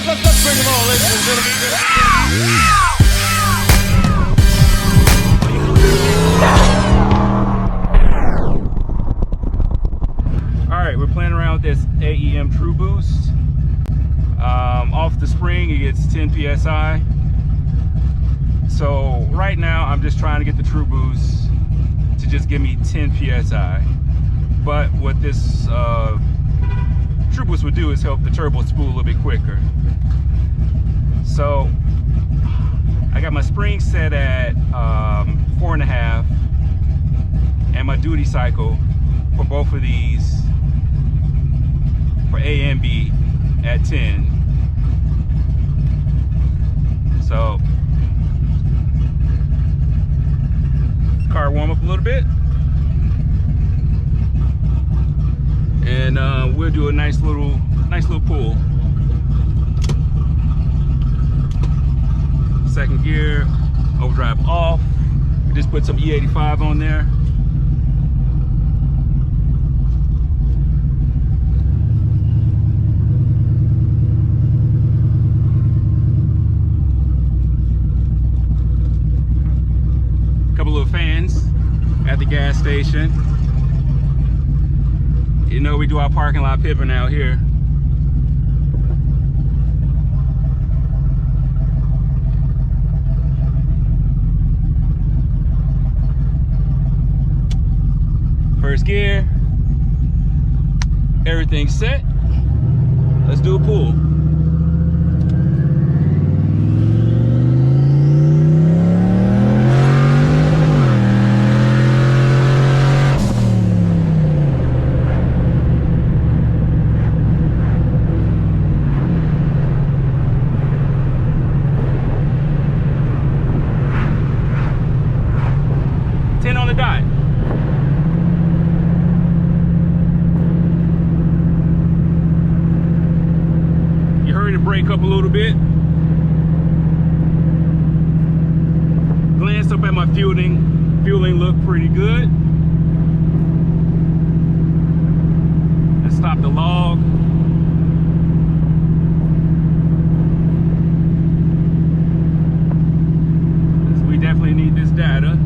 Let's bring them on, ladies and gentlemen. All right, we're playing around with this AEM True Boost. Off the spring, it gets 10 psi. So right now, I'm just trying to get the True Boost to just give me 10 psi. But what this True Boost would do is help the turbo spool a little bit quicker. So I got my spring set at 4.5, and my duty cycle for both of these, for A and B, at 10. So car warm up a little bit, and we'll do a nice little pull. Second gear, overdrive off. We just put some E85 on there. Couple of fans at the gas station. You know, we do our parking lot pimping out here. First gear, everything's set. Let's do a pull. On the dot. You heard it brake up a little bit. Glanced up at my fueling. Fueling looked pretty good. Let's stop the log. So we definitely need this data.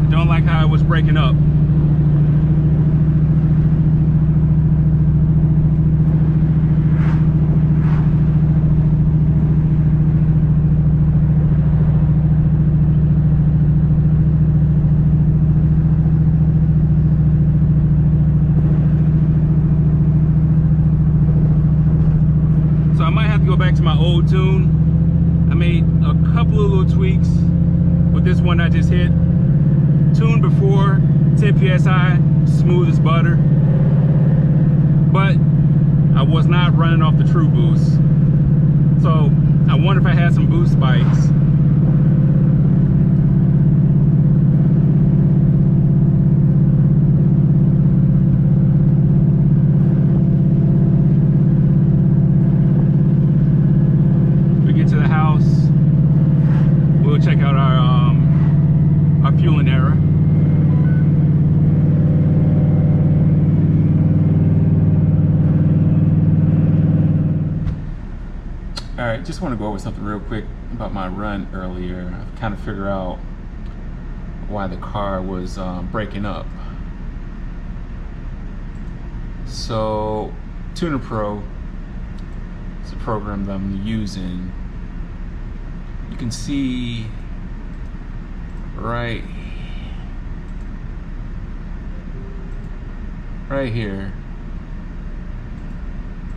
Don't like how it was breaking up. So I might have to go back to my old tune. I made a couple of little tweaks with this one I just hit. Tune before, 10 psi, smooth as butter. But I was not running off the True Boost. So I wonder if I had some boost spikes. We get to the house, we'll check out our fueling error. All right, just want to go over something real quick about my run earlier. I've kind of figured out why the car was breaking up. So Tuner Pro is a program that I'm using. You can see right here,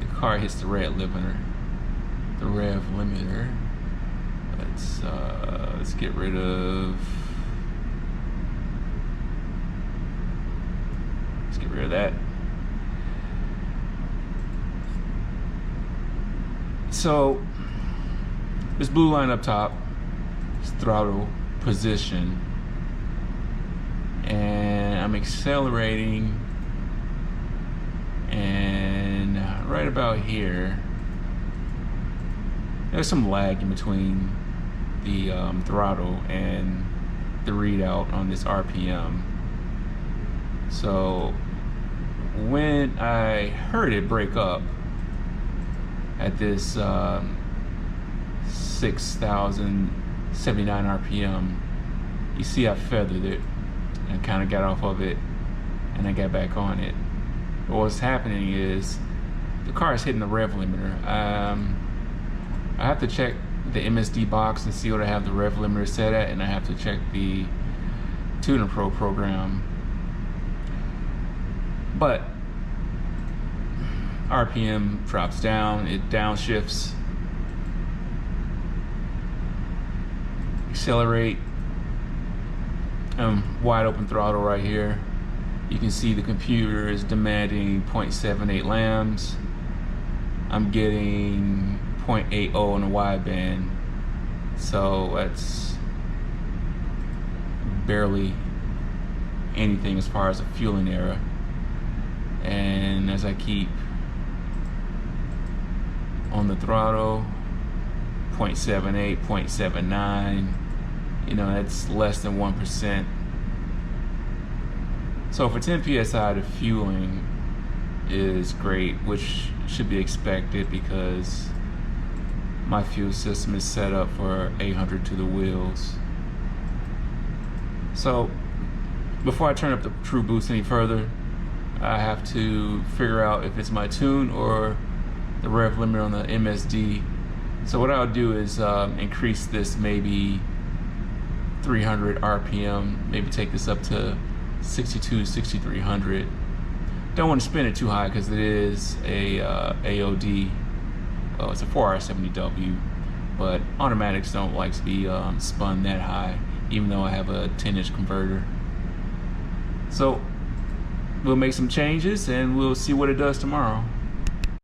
the car hits the rev limiter. Let's get rid of that. So this blue line up top is throttle position, and I'm accelerating, and right about here there's some lag in between the throttle and the readout on this RPM. So when I heard it break up, at this 6,079 RPM. You see I feathered it and kind of got off of it, and I got back on it. But what's happening is the car is hitting the rev limiter. I have to check the MSD box and see what I have the rev limiter set at, and I have to check the Tuner Pro program. But RPM drops down, it downshifts. Accelerate. Wide open throttle right here. You can see the computer is demanding 0.78 lambs. I'm getting 0.80 on the wideband, so that's barely anything as far as a fueling error. And as I keep on the throttle, 0.78, 0.79, you know, that's less than 1%. So for 10 psi, the fueling is great, which should be expected because my fuel system is set up for 800 to the wheels. So before I turn up the True Boost any further, I have to figure out if it's my tune or the rev limiter on the MSD. So what I'll do is increase this maybe 300 RPM, maybe take this up to 62, 6300. Don't want to spin it too high because it is a AOD. Well, it's a 4R70W, but automatics don't like to be spun that high, even though I have a 10-inch converter. So we'll make some changes and we'll see what it does tomorrow.